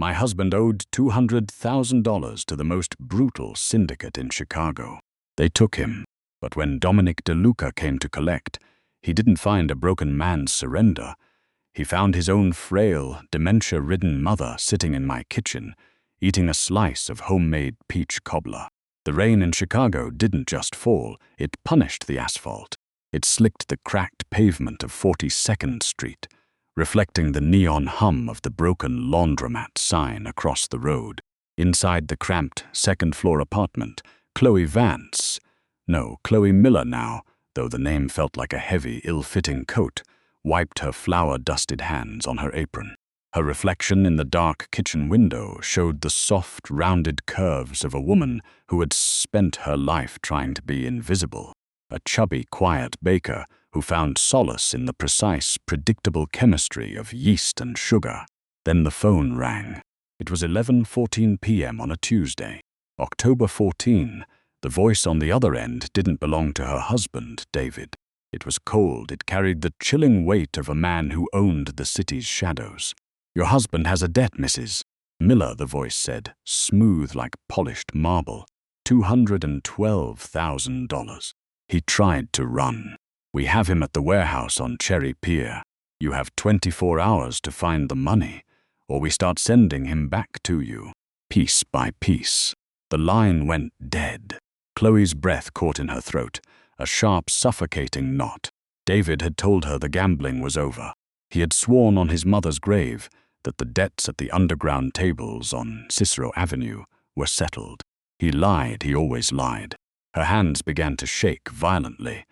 My husband owed $200,000 to the most brutal syndicate in Chicago. They took him, but when Dominic DeLuca came to collect, he didn't find a broken man's surrender. He found his own frail, dementia-ridden mother sitting in my kitchen, eating a slice of homemade peach cobbler. The rain in Chicago didn't just fall, it punished the asphalt. It slicked the cracked pavement of 42nd Street, reflecting the neon hum of the broken laundromat sign across the road. Inside the cramped second-floor apartment, Chloe Miller now, though the name felt like a heavy, ill-fitting coat, wiped her flour-dusted hands on her apron. Her reflection in the dark kitchen window showed the soft, rounded curves of a woman who had spent her life trying to be invisible. A chubby, quiet baker who found solace in the precise, predictable chemistry of yeast and sugar. Then the phone rang. It was 11:14 p.m. on a Tuesday, October 14. The voice on the other end didn't belong to her husband, David. It was cold. It carried the chilling weight of a man who owned the city's shadows. "Your husband has a debt, Mrs. Miller," the voice said, smooth like polished marble. $212,000. He tried to run. "We have him at the warehouse on Cherry Pier. You have 24 hours to find the money, or we start sending him back to you." Piece by piece. The line went dead. Chloe's breath caught in her throat, a sharp, suffocating knot. David had told her the gambling was over. He had sworn on his mother's grave that the debts at the underground tables on Cicero Avenue were settled. He lied, he always lied. Her hands began to shake violently,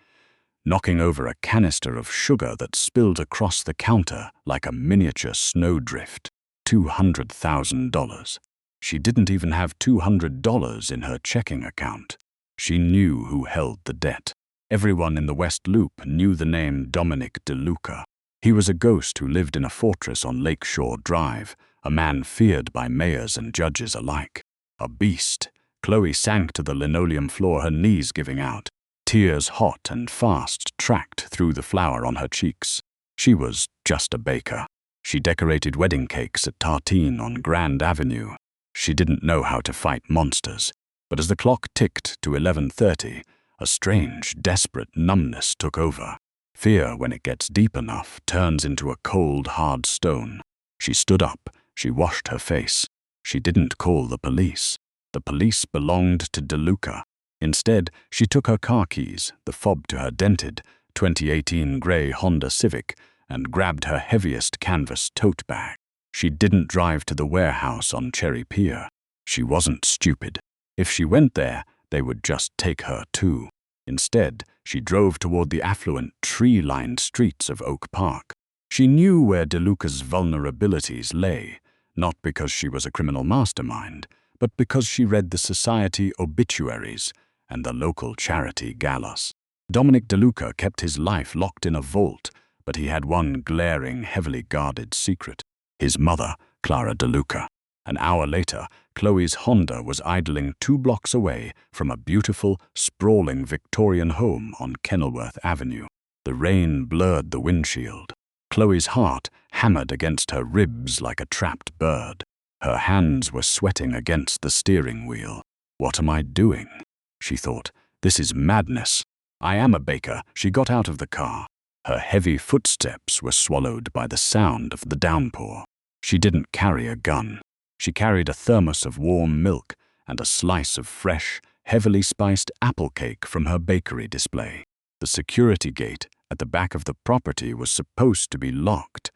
knocking over a canister of sugar that spilled across the counter like a miniature snowdrift. $200,000. She didn't even have $200 in her checking account. She knew who held the debt. Everyone in the West Loop knew the name Dominic DeLuca. He was a ghost who lived in a fortress on Lakeshore Drive, a man feared by mayors and judges alike. A beast. Chloe sank to the linoleum floor, her knees giving out. Tears, hot and fast, tracked through the flour on her cheeks. She was just a baker. She decorated wedding cakes at Tartine on Grand Avenue. She didn't know how to fight monsters. But as the clock ticked to 11:30, a strange, desperate numbness took over. Fear, when it gets deep enough, turns into a cold, hard stone. She stood up. She washed her face. She didn't call the police. The police belonged to DeLuca. Instead, she took her car keys, the fob to her dented 2018 gray Honda Civic, and grabbed her heaviest canvas tote bag. She didn't drive to the warehouse on Cherry Pier. She wasn't stupid. If she went there, they would just take her too. Instead, she drove toward the affluent, tree-lined streets of Oak Park. She knew where DeLuca's vulnerabilities lay, not because she was a criminal mastermind, but because she read the society obituaries and the local charity galas. Dominic DeLuca kept his life locked in a vault, but he had one glaring, heavily guarded secret. His mother, Clara DeLuca. An hour later, Chloe's Honda was idling 2 blocks away from a beautiful, sprawling Victorian home on Kenilworth Avenue. The rain blurred the windshield. Chloe's heart hammered against her ribs like a trapped bird. Her hands were sweating against the steering wheel. "What am I doing?" she thought. "This is madness." "I am a baker." She got out of the car. Her heavy footsteps were swallowed by the sound of the downpour. She didn't carry a gun. She carried a thermos of warm milk and a slice of fresh, heavily spiced apple cake from her bakery display. The security gate at the back of the property was supposed to be locked,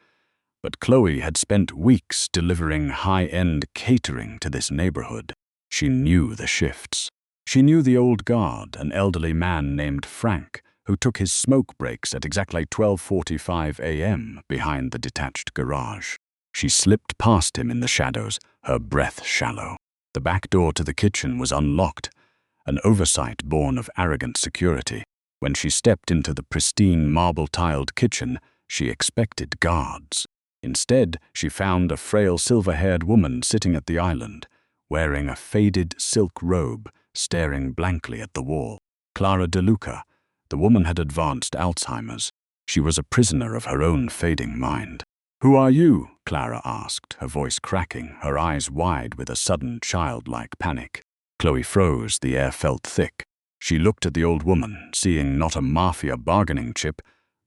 but Chloe had spent weeks delivering high-end catering to this neighborhood. She knew the shifts. She knew the old guard, an elderly man named Frank, who took his smoke breaks at exactly 12:45 a.m. behind the detached garage. She slipped past him in the shadows, her breath shallow. The back door to the kitchen was unlocked, an oversight born of arrogant security. When she stepped into the pristine marble-tiled kitchen, she expected guards. Instead, she found a frail silver-haired woman sitting at the island, wearing a faded silk robe, staring blankly at the wall. Clara DeLuca. The woman had advanced Alzheimer's. She was a prisoner of her own fading mind. "Who are you?" Clara asked, her voice cracking, her eyes wide with a sudden childlike panic. Chloe froze, the air felt thick. She looked at the old woman, seeing not a mafia bargaining chip,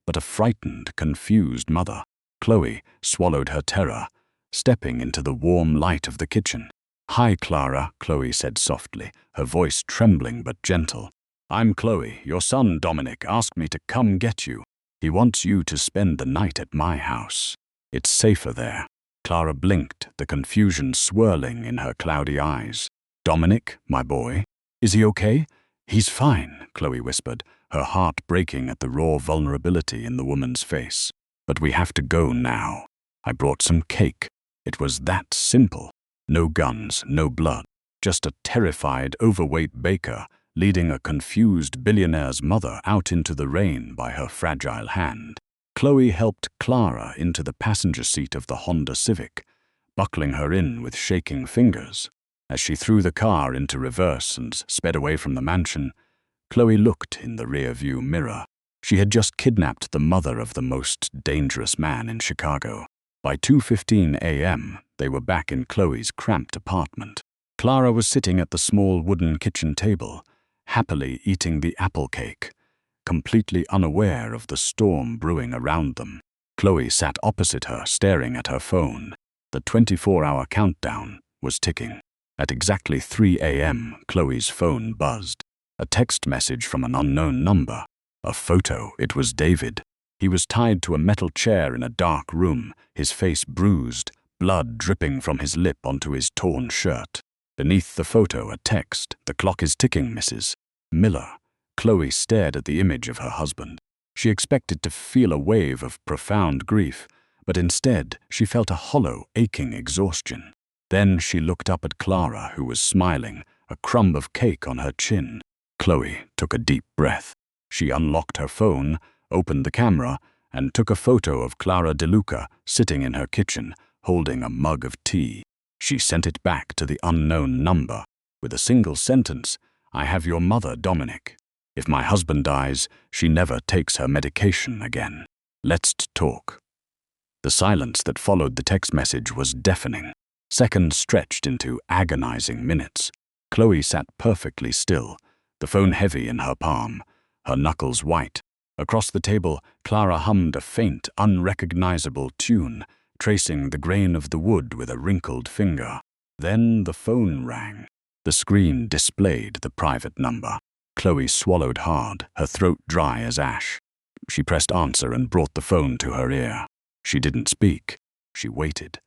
but a frightened, confused mother. Chloe swallowed her terror, stepping into the warm light of the kitchen. "Hi, Clara," Chloe said softly, her voice trembling but gentle. "I'm Chloe. Your son, Dominic, asked me to come get you. He wants you to spend the night at my house. It's safer there." Clara blinked, the confusion swirling in her cloudy eyes. "Dominic, my boy? Is he okay?" "He's fine," Chloe whispered, her heart breaking at the raw vulnerability in the woman's face. "But we have to go now. I brought some cake." It was that simple. No guns, no blood. Just a terrified, overweight baker leading a confused billionaire's mother out into the rain by her fragile hand. Chloe helped Clara into the passenger seat of the Honda Civic, buckling her in with shaking fingers. As she threw the car into reverse and sped away from the mansion, Chloe looked in the rear-view mirror. She had just kidnapped the mother of the most dangerous man in Chicago. By 2:15 a.m., they were back in Chloe's cramped apartment. Clara was sitting at the small wooden kitchen table, happily eating the apple cake, completely unaware of the storm brewing around them. Chloe sat opposite her, staring at her phone. The 24-hour countdown was ticking. At exactly 3 a.m., Chloe's phone buzzed. A text message from an unknown number. A photo. It was David. He was tied to a metal chair in a dark room, his face bruised, blood dripping from his lip onto his torn shirt. Beneath the photo, a text. "The clock is ticking, Mrs. Miller." Chloe stared at the image of her husband. She expected to feel a wave of profound grief, but instead she felt a hollow, aching exhaustion. Then she looked up at Clara, who was smiling, a crumb of cake on her chin. Chloe took a deep breath. She unlocked her phone, opened the camera, and took a photo of Clara DeLuca sitting in her kitchen, holding a mug of tea. She sent it back to the unknown number, with a single sentence, "I have your mother, Dominic. If my husband dies, she never takes her medication again. Let's talk." The silence that followed the text message was deafening. Seconds stretched into agonizing minutes. Chloe sat perfectly still, the phone heavy in her palm, her knuckles white. Across the table, Clara hummed a faint, unrecognizable tune, tracing the grain of the wood with a wrinkled finger. Then the phone rang. The screen displayed the private number. Chloe swallowed hard, her throat dry as ash. She pressed answer and brought the phone to her ear. She didn't speak. She waited.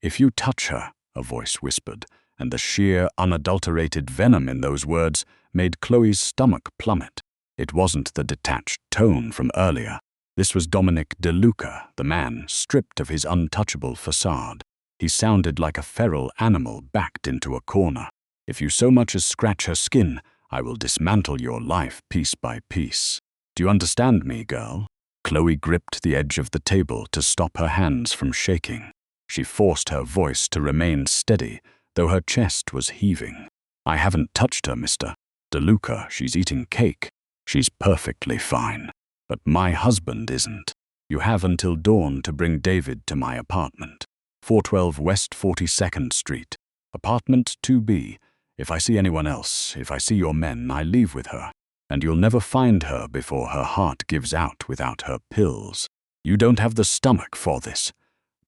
"If you touch her," a voice whispered, and the sheer, unadulterated venom in those words made Chloe's stomach plummet. It wasn't the detached tone from earlier. This was Dominic DeLuca, the man stripped of his untouchable facade. He sounded like a feral animal backed into a corner. "If you so much as scratch her skin, I will dismantle your life piece by piece. Do you understand me, girl?" Chloe gripped the edge of the table to stop her hands from shaking. She forced her voice to remain steady, though her chest was heaving. "I haven't touched her, Mr. DeLuca. She's eating cake. She's perfectly fine. But my husband isn't. You have until dawn to bring David to my apartment. 412 West 42nd Street. Apartment 2B. If I see anyone else, if I see your men, I leave with her. And you'll never find her before her heart gives out without her pills. You don't have the stomach for this,"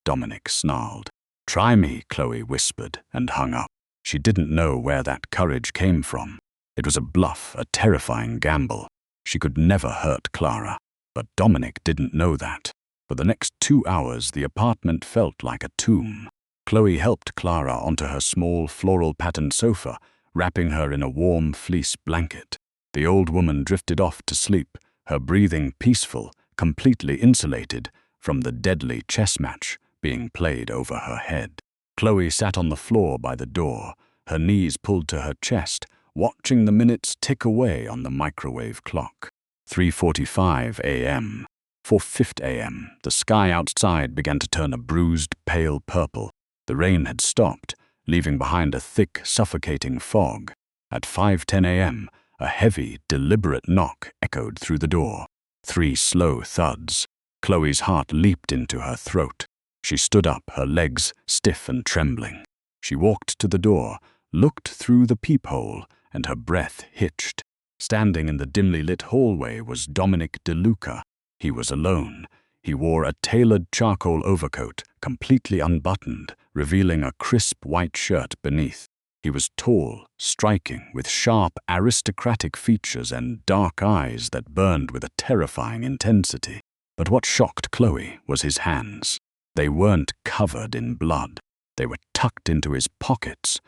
Dominic snarled. "Try me," Chloe whispered and hung up. She didn't know where that courage came from. It was a bluff, a terrifying gamble. She could never hurt Clara. But Dominic didn't know that. For the next 2 hours, the apartment felt like a tomb. Chloe helped Clara onto her small, floral-patterned sofa, wrapping her in a warm fleece blanket. The old woman drifted off to sleep, her breathing peaceful, completely insulated from the deadly chess match being played over her head. Chloe sat on the floor by the door, her knees pulled to her chest, watching the minutes tick away on the microwave clock. 3:45 a.m. 4:50 a.m. The sky outside began to turn a bruised, pale purple. The rain had stopped, leaving behind a thick, suffocating fog. At 5:10 a.m., a heavy, deliberate knock echoed through the door. 3 slow thuds. Chloe's heart leaped into her throat. She stood up, her legs stiff and trembling. She walked to the door, looked through the peephole, and her breath hitched. Standing in the dimly lit hallway was Dominic DeLuca. He was alone. He wore a tailored charcoal overcoat, completely unbuttoned, revealing a crisp white shirt beneath. He was tall, striking, with sharp, aristocratic features and dark eyes that burned with a terrifying intensity. But what shocked Chloe was his hands. They weren't covered in blood. They were tucked into his pockets,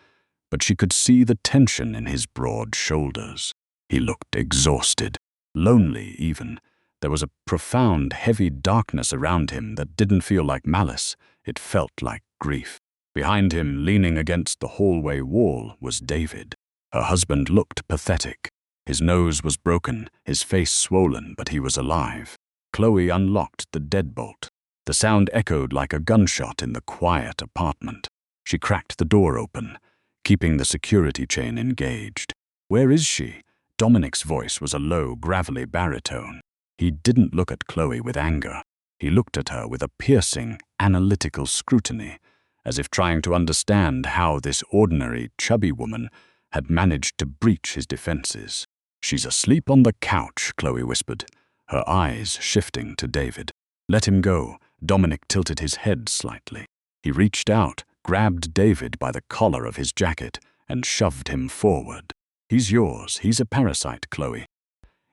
but she could see the tension in his broad shoulders. He looked exhausted, lonely even. There was a profound, heavy darkness around him that didn't feel like malice. It felt like grief. Behind him, leaning against the hallway wall, was David. Her husband looked pathetic. His nose was broken, his face swollen, but he was alive. Chloe unlocked the deadbolt. The sound echoed like a gunshot in the quiet apartment. She cracked the door open, keeping the security chain engaged. "Where is she?" Dominic's voice was a low, gravelly baritone. He didn't look at Chloe with anger. He looked at her with a piercing, analytical scrutiny, as if trying to understand how this ordinary, chubby woman had managed to breach his defenses. "She's asleep on the couch," Chloe whispered, her eyes shifting to David. "Let him go." Dominic tilted his head slightly. He reached out, grabbed David by the collar of his jacket, and shoved him forward. "He's yours. He's a parasite, Chloe.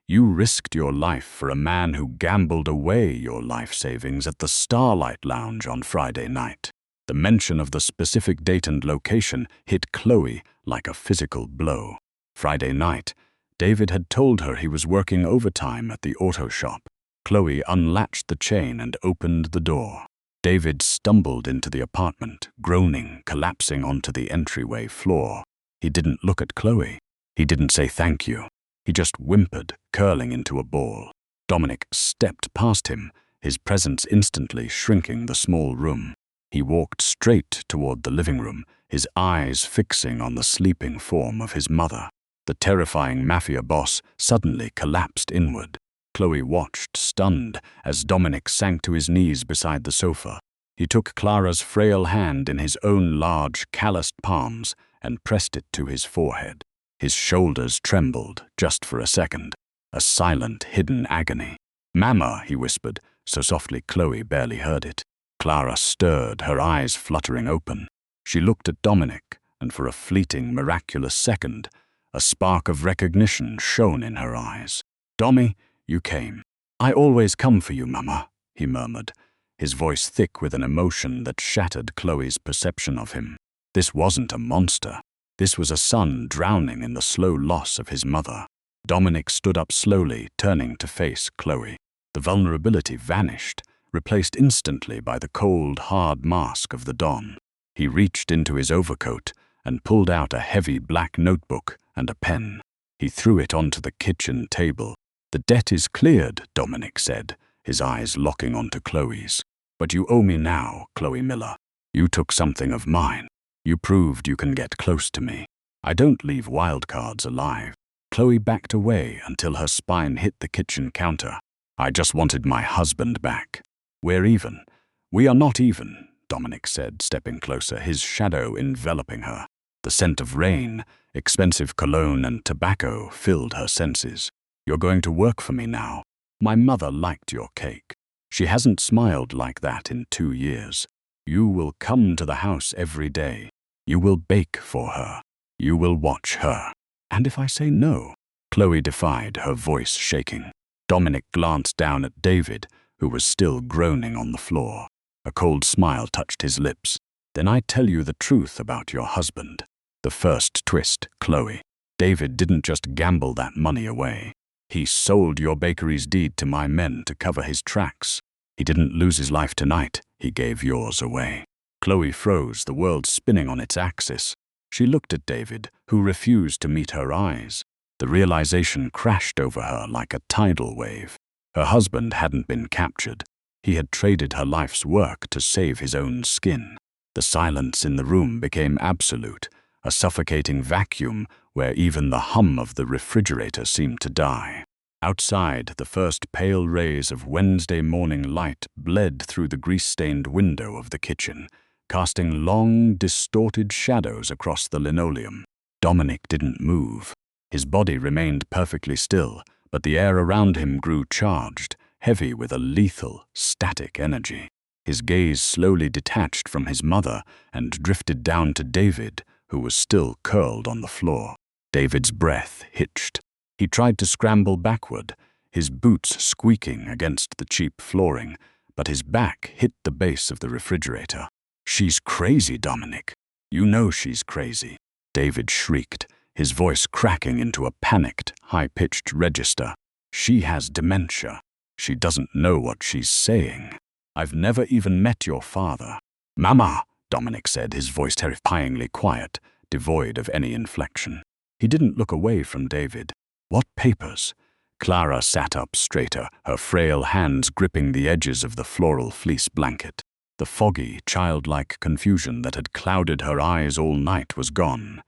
You risked your life for a man who gambled away your life savings at the Starlight Lounge on Friday night." The mention of the specific date and location hit Chloe like a physical blow. Friday night, David had told her he was working overtime at the auto shop. Chloe unlatched the chain and opened the door. David stumbled into the apartment, groaning, collapsing onto the entryway floor. He didn't look at Chloe. He didn't say thank you. He just whimpered, curling into a ball. Dominic stepped past him, his presence instantly shrinking the small room. He walked straight toward the living room, his eyes fixing on the sleeping form of his mother. The terrifying mafia boss suddenly collapsed inward. Chloe watched, stunned, as Dominic sank to his knees beside the sofa. He took Clara's frail hand in his own large, calloused palms and pressed it to his forehead. His shoulders trembled, just for a second, a silent, hidden agony. "Mama," he whispered, so softly Chloe barely heard it. Clara stirred, her eyes fluttering open. She looked at Dominic, and for a fleeting, miraculous second, a spark of recognition shone in her eyes. "Dommy, you came." "I always come for you, Mama," he murmured, his voice thick with an emotion that shattered Chloe's perception of him. This wasn't a monster. This was a son drowning in the slow loss of his mother. Dominic stood up slowly, turning to face Chloe. The vulnerability vanished, replaced instantly by the cold, hard mask of the Don. He reached into his overcoat and pulled out a heavy black notebook and a pen. He threw it onto the kitchen table. "The debt is cleared," Dominic said, his eyes locking onto Chloe's. "But you owe me now, Chloe Miller. You took something of mine. You proved you can get close to me. I don't leave wildcards alive." Chloe backed away until her spine hit the kitchen counter. "I just wanted my husband back." "We're even." "We are not even," Dominic said, stepping closer, his shadow enveloping her. The scent of rain, expensive cologne, and tobacco filled her senses. "You're going to work for me now. My mother liked your cake. She hasn't smiled like that in 2 years. You will come to the house every day. You will bake for her. You will watch her." "And if I say no?" Chloe defied, her voice shaking. Dominic glanced down at David, who was still groaning on the floor. A cold smile touched his lips. "Then I tell you the truth about your husband." The first twist, Chloe. David didn't just gamble that money away. He sold your bakery's deed to my men to cover his tracks. He didn't lose his life tonight. He gave yours away. Chloe froze, the world spinning on its axis. She looked at David, who refused to meet her eyes. The realization crashed over her like a tidal wave. Her husband hadn't been captured. He had traded her life's work to save his own skin. The silence in the room became absolute, a suffocating vacuum where even the hum of the refrigerator seemed to die. Outside, the first pale rays of Wednesday morning light bled through the grease-stained window of the kitchen, casting long, distorted shadows across the linoleum. Dominic didn't move. His body remained perfectly still, but the air around him grew charged, heavy with a lethal, static energy. His gaze slowly detached from his mother and drifted down to David, who was still curled on the floor. David's breath hitched. He tried to scramble backward, his boots squeaking against the cheap flooring, but his back hit the base of the refrigerator. "She's crazy, Dominic. You know she's crazy," David shrieked, his voice cracking into a panicked, high-pitched register. "She has dementia. She doesn't know what she's saying. I've never even met your father." "Mama," Dominic said, his voice terrifyingly quiet, devoid of any inflection. He didn't look away from David. "What papers?" Clara sat up straighter, her frail hands gripping the edges of the floral fleece blanket. The foggy, childlike confusion that had clouded her eyes all night was gone,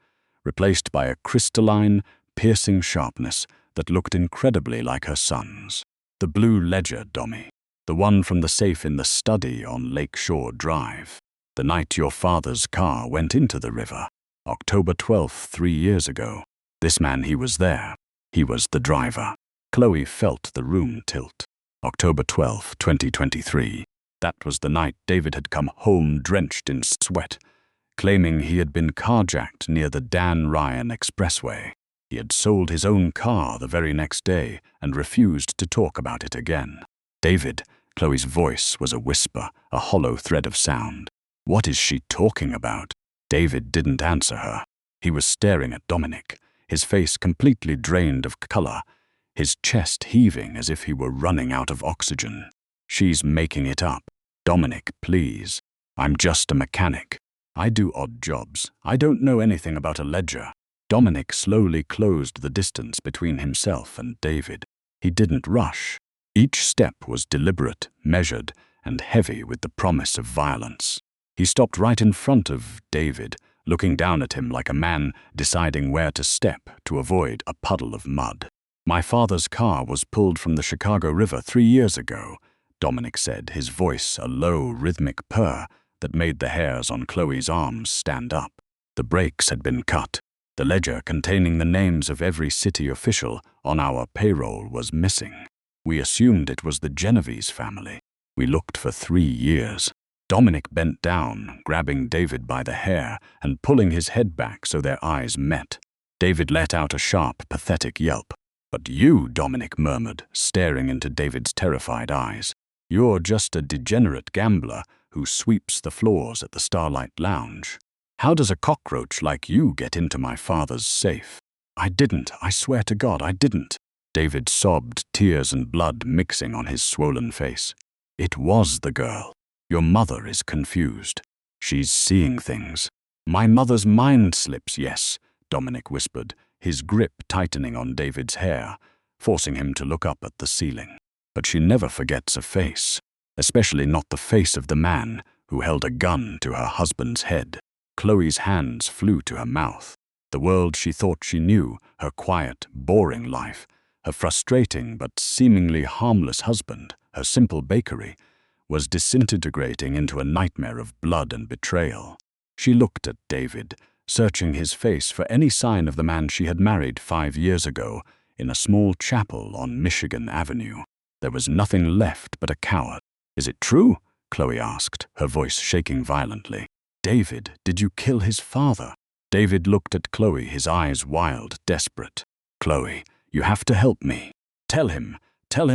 replaced by a crystalline, piercing sharpness that looked incredibly like her son's. "The blue ledger, Dommy. The one from the safe in the study on Lakeshore Drive. The night your father's car went into the river. October 12th, 3 years ago. This man, he was there. He was the driver." Chloe felt the room tilt. October 12th, 2023. That was the night David had come home drenched in sweat, claiming he had been carjacked near the Dan Ryan Expressway. He had sold his own car the very next day and refused to talk about it again. "David," Chloe's voice was a whisper, a hollow thread of sound. "What is she talking about?" David didn't answer her. He was staring at Dominic, his face completely drained of color, his chest heaving as if he were running out of oxygen. "She's making it up. Dominic, please. I'm just a mechanic. I do odd jobs. I don't know anything about a ledger." Dominic slowly closed the distance between himself and David. He didn't rush. Each step was deliberate, measured, and heavy with the promise of violence. He stopped right in front of David, looking down at him like a man deciding where to step to avoid a puddle of mud. "My father's car was pulled from the Chicago River 3 years ago," Dominic said, his voice a low, rhythmic purr that made the hairs on Chloe's arms stand up. "The brakes had been cut. The ledger containing the names of every city official on our payroll was missing. We assumed it was the Genovese family. We looked for 3 years." Dominic bent down, grabbing David by the hair and pulling his head back so their eyes met. David let out a sharp, pathetic yelp. "But you," Dominic murmured, staring into David's terrified eyes. "You're just a degenerate gambler who sweeps the floors at the Starlight Lounge. How does a cockroach like you get into my father's safe?" "I didn't. I swear to God, I didn't." David sobbed, tears and blood mixing on his swollen face. "It was the girl. Your mother is confused. She's seeing things." "My mother's mind slips, yes," Dominic whispered, his grip tightening on David's hair, forcing him to look up at the ceiling. "But she never forgets a face, especially not the face of the man who held a gun to her husband's head." Chloe's hands flew to her mouth. The world she thought she knew, her quiet, boring life, her frustrating but seemingly harmless husband, her simple bakery, was disintegrating into a nightmare of blood and betrayal. She looked at David, searching his face for any sign of the man she had married 5 years ago in a small chapel on Michigan Avenue. There was nothing left but a coward. "Is it true?" Chloe asked, her voice shaking violently. "David, did you kill his father?" David looked at Chloe, his eyes wild, desperate. "Chloe, you have to help me. Tell him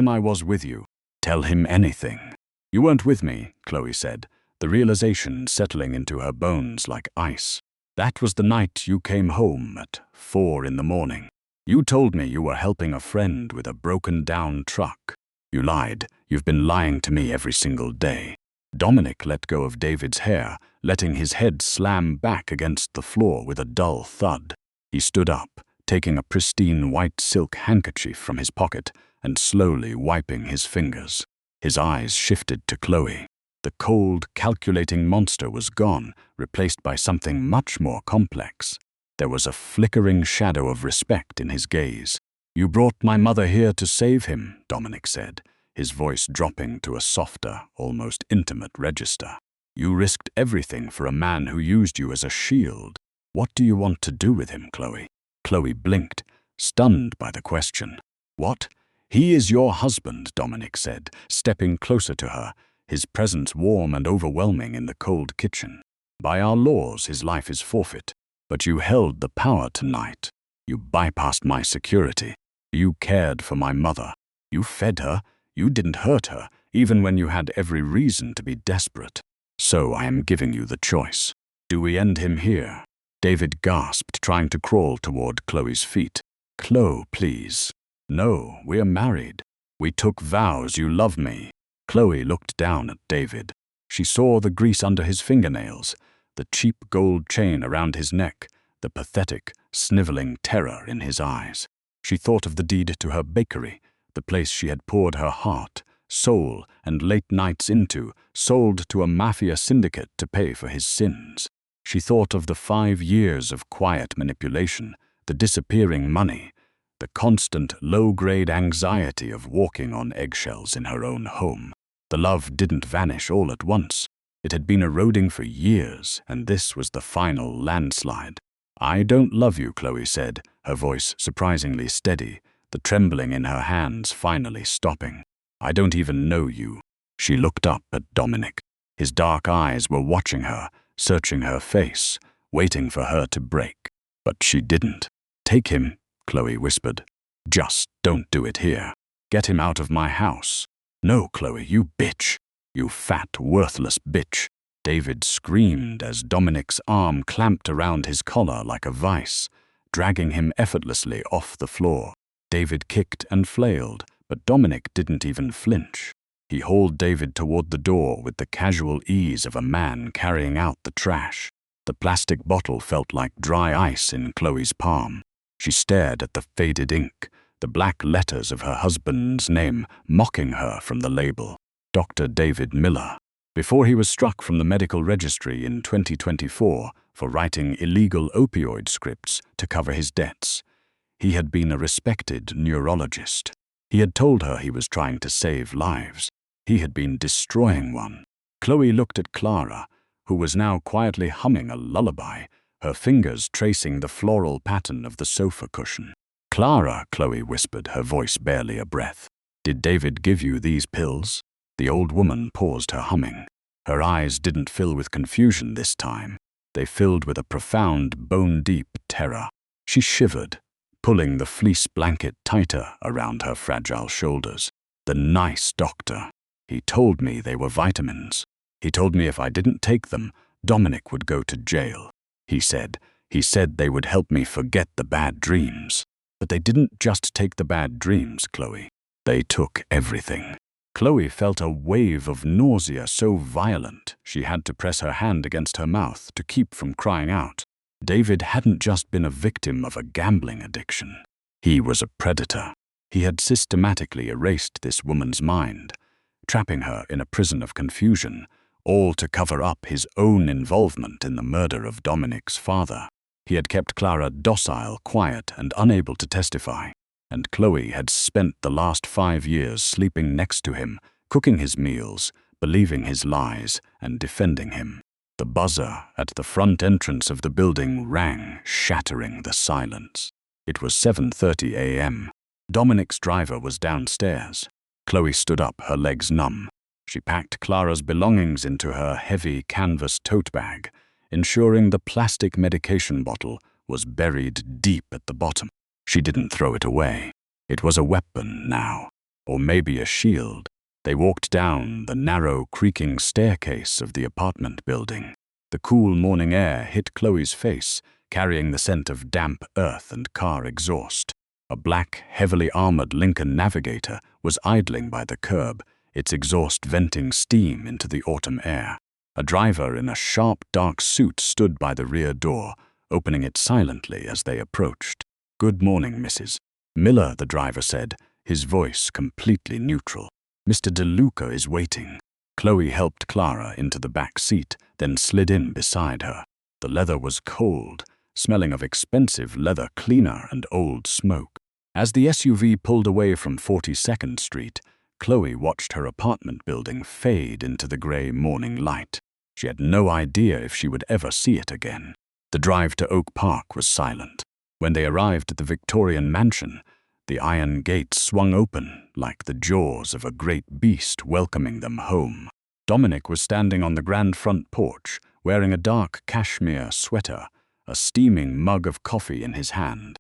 I was with you. Tell him anything." "You weren't with me," Chloe said, the realization settling into her bones like ice. "That was the night you came home at 4 in the morning. You told me you were helping a friend with a broken-down truck. You lied. You've been lying to me every single day." Dominic let go of David's hair, letting his head slam back against the floor with a dull thud. He stood up, taking a pristine white silk handkerchief from his pocket and slowly wiping his fingers. His eyes shifted to Chloe. The cold, calculating monster was gone, replaced by something much more complex. There was a flickering shadow of respect in his gaze. You brought my mother here to save him, Dominic said, his voice dropping to a softer, almost intimate register. You risked everything for a man who used you as a shield. What do you want to do with him, Chloe? Chloe blinked, stunned by the question. What? He is your husband, Dominic said, stepping closer to her, his presence warm and overwhelming in the cold kitchen. By our laws, his life is forfeit. But you held the power tonight. You bypassed my security. You cared for my mother. You fed her. You didn't hurt her, even when you had every reason to be desperate. So I am giving you the choice. Do we end him here? David gasped, trying to crawl toward Chloe's feet. Chloe, please. No, we are married. We took vows. You love me. Chloe looked down at David. She saw the grease under his fingernails, the cheap gold chain around his neck, the pathetic, sniveling terror in his eyes. She thought of the deed to her bakery, the place she had poured her heart, soul, and late nights into, sold to a mafia syndicate to pay for his sins. She thought of the 5 years of quiet manipulation, the disappearing money, the constant low-grade anxiety of walking on eggshells in her own home. The love didn't vanish all at once. It had been eroding for years, and this was the final landslide. I don't love you, Chloe said, her voice surprisingly steady, the trembling in her hands finally stopping. I don't even know you. She looked up at Dominic. His dark eyes were watching her, searching her face, waiting for her to break. But she didn't. Take him, Chloe whispered. Just don't do it here. Get him out of my house. No, Chloe, you bitch. You fat, worthless bitch. David screamed as Dominic's arm clamped around his collar like a vice, dragging him effortlessly off the floor. David kicked and flailed, but Dominic didn't even flinch. He hauled David toward the door with the casual ease of a man carrying out the trash. The plastic bottle felt like dry ice in Chloe's palm. She stared at the faded ink, the black letters of her husband's name mocking her from the label. Dr. David Miller. Before he was struck from the medical registry in 2024 for writing illegal opioid scripts to cover his debts, he had been a respected neurologist. He had told her he was trying to save lives. He had been destroying one. Chloe looked at Clara, who was now quietly humming a lullaby, her fingers tracing the floral pattern of the sofa cushion. Clara, Chloe whispered, her voice barely a breath. Did David give you these pills? The old woman paused her humming. Her eyes didn't fill with confusion this time. They filled with a profound, bone-deep terror. She shivered, pulling the fleece blanket tighter around her fragile shoulders. The nice doctor. He told me they were vitamins. He told me if I didn't take them, Dominic would go to jail. He said they would help me forget the bad dreams. But they didn't just take the bad dreams, Chloe. They took everything. Chloe felt a wave of nausea so violent she had to press her hand against her mouth to keep from crying out. David hadn't just been a victim of a gambling addiction. He was a predator. He had systematically erased this woman's mind, trapping her in a prison of confusion, all to cover up his own involvement in the murder of Dominic's father. He had kept Clara docile, quiet, and unable to testify. And Chloe had spent the last 5 years sleeping next to him, cooking his meals, believing his lies, and defending him. The buzzer at the front entrance of the building rang, shattering the silence. It was 7:30 a.m. Dominic's driver was downstairs. Chloe stood up, her legs numb. She packed Clara's belongings into her heavy canvas tote bag, ensuring the plastic medication bottle was buried deep at the bottom. She didn't throw it away. It was a weapon now, or maybe a shield. They walked down the narrow, creaking staircase of the apartment building. The cool morning air hit Chloe's face, carrying the scent of damp earth and car exhaust. A black, heavily armored Lincoln Navigator was idling by the curb, its exhaust venting steam into the autumn air. A driver in a sharp, dark suit stood by the rear door, opening it silently as they approached. "Good morning, Mrs. Miller," the driver said, his voice completely neutral. "Mr. DeLuca is waiting." Chloe helped Clara into the back seat, then slid in beside her. The leather was cold, smelling of expensive leather cleaner and old smoke. As the SUV pulled away from 42nd Street, Chloe watched her apartment building fade into the gray morning light. She had no idea if she would ever see it again. The drive to Oak Park was silent. When they arrived at the Victorian mansion, the iron gates swung open like the jaws of a great beast welcoming them home. Dominic was standing on the grand front porch, wearing a dark cashmere sweater, a steaming mug of coffee in his hand.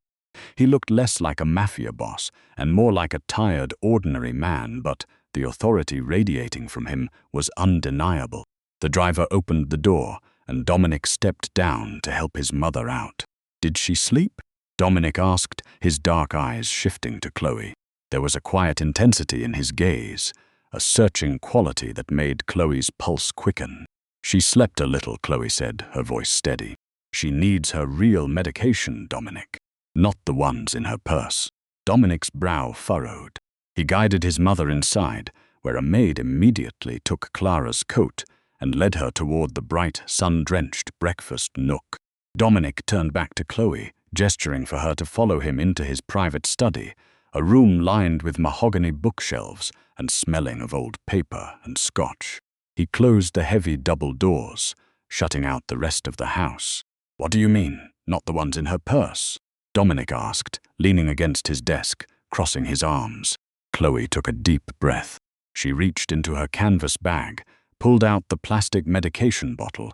He looked less like a mafia boss and more like a tired, ordinary man, but the authority radiating from him was undeniable. The driver opened the door, and Dominic stepped down to help his mother out. "Did she sleep?" Dominic asked, his dark eyes shifting to Chloe. There was a quiet intensity in his gaze, a searching quality that made Chloe's pulse quicken. "She slept a little," Chloe said, her voice steady. "She needs her real medication, Dominic, not the ones in her purse." Dominic's brow furrowed. He guided his mother inside, where a maid immediately took Clara's coat and led her toward the bright, sun-drenched breakfast nook. Dominic turned back to Chloe, gesturing for her to follow him into his private study, a room lined with mahogany bookshelves and smelling of old paper and scotch. He closed the heavy double doors, shutting out the rest of the house. "What do you mean, not the ones in her purse?" Dominic asked, leaning against his desk, crossing his arms. Chloe took a deep breath. She reached into her canvas bag, pulled out the plastic medication bottle,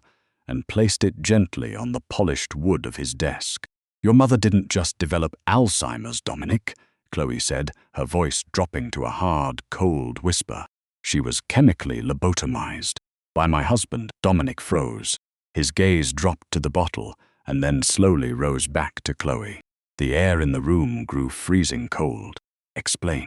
and placed it gently on the polished wood of his desk. "Your mother didn't just develop Alzheimer's, Dominic," Chloe said, her voice dropping to a hard, cold whisper. "She was chemically lobotomized by my husband." Dominic froze. His gaze dropped to the bottle and then slowly rose back to Chloe. The air in the room grew freezing cold. "Explain."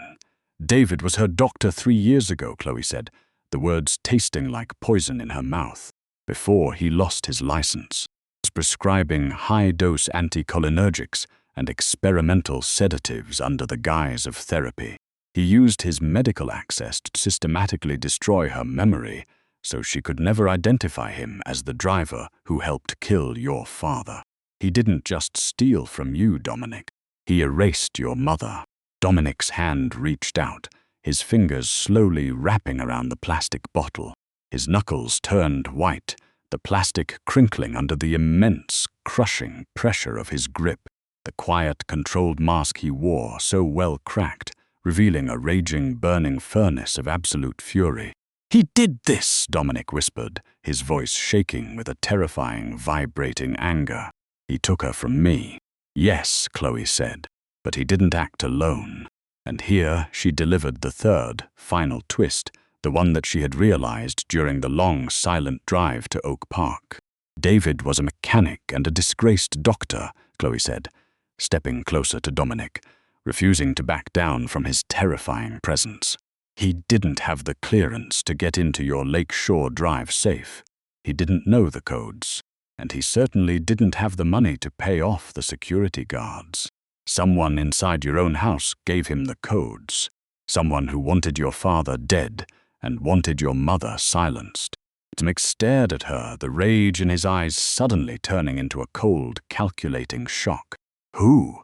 "David was her doctor 3 years ago," Chloe said, the words tasting like poison in her mouth. "Before he lost his license, he was prescribing high-dose anticholinergics and experimental sedatives under the guise of therapy. He used his medical access to systematically destroy her memory so she could never identify him as the driver who helped kill your father. He didn't just steal from you, Dominic. He erased your mother." Dominic's hand reached out, his fingers slowly wrapping around the plastic bottle. His knuckles turned white, the plastic crinkling under the immense, crushing pressure of his grip. The quiet, controlled mask he wore, so well cracked, revealing a raging, burning furnace of absolute fury. "He did this," Dominic whispered, his voice shaking with a terrifying, vibrating anger. "He took her from me." "Yes," Chloe said, "but he didn't act alone." And here she delivered the third, final twist, the one that she had realized during the long, silent drive to Oak Park. "David was a mechanic and a disgraced doctor," Chloe said, stepping closer to Dominic, refusing to back down from his terrifying presence. "He didn't have the clearance to get into your Lakeshore Drive safe. He didn't know the codes, and he certainly didn't have the money to pay off the security guards. Someone inside your own house gave him the codes. Someone who wanted your father dead and wanted your mother silenced." Dominic stared at her, the rage in his eyes suddenly turning into a cold, calculating shock. "Who?"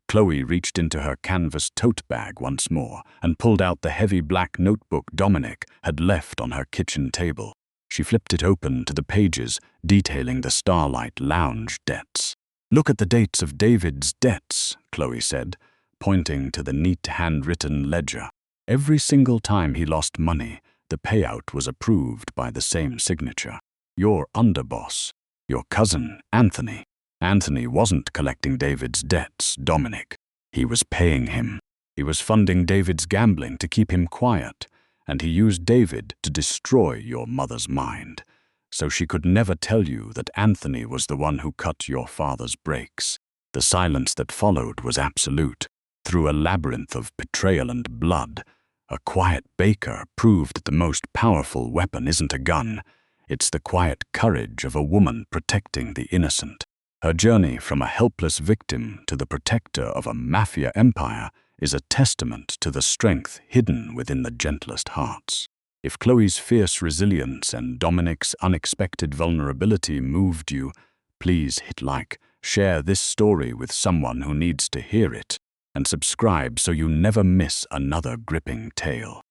Chloe reached into her canvas tote bag once more and pulled out the heavy black notebook Dominic had left on her kitchen table. She flipped it open to the pages detailing the Starlight Lounge debts. "Look at the dates of David's debts," Chloe said, pointing to the neat handwritten ledger. "Every single time he lost money, the payout was approved by the same signature. Your underboss, your cousin, Anthony. Anthony wasn't collecting David's debts, Dominic. He was paying him. He was funding David's gambling to keep him quiet, and he used David to destroy your mother's mind, so she could never tell you that Anthony was the one who cut your father's brakes. The silence that followed was absolute. Through a labyrinth of betrayal and blood, a quiet baker proved that the most powerful weapon isn't a gun. It's the quiet courage of a woman protecting the innocent. Her journey from a helpless victim to the protector of a mafia empire is a testament to the strength hidden within the gentlest hearts. If Chloe's fierce resilience and Dominic's unexpected vulnerability moved you, please hit like, share this story with someone who needs to hear it, and subscribe so you never miss another gripping tale.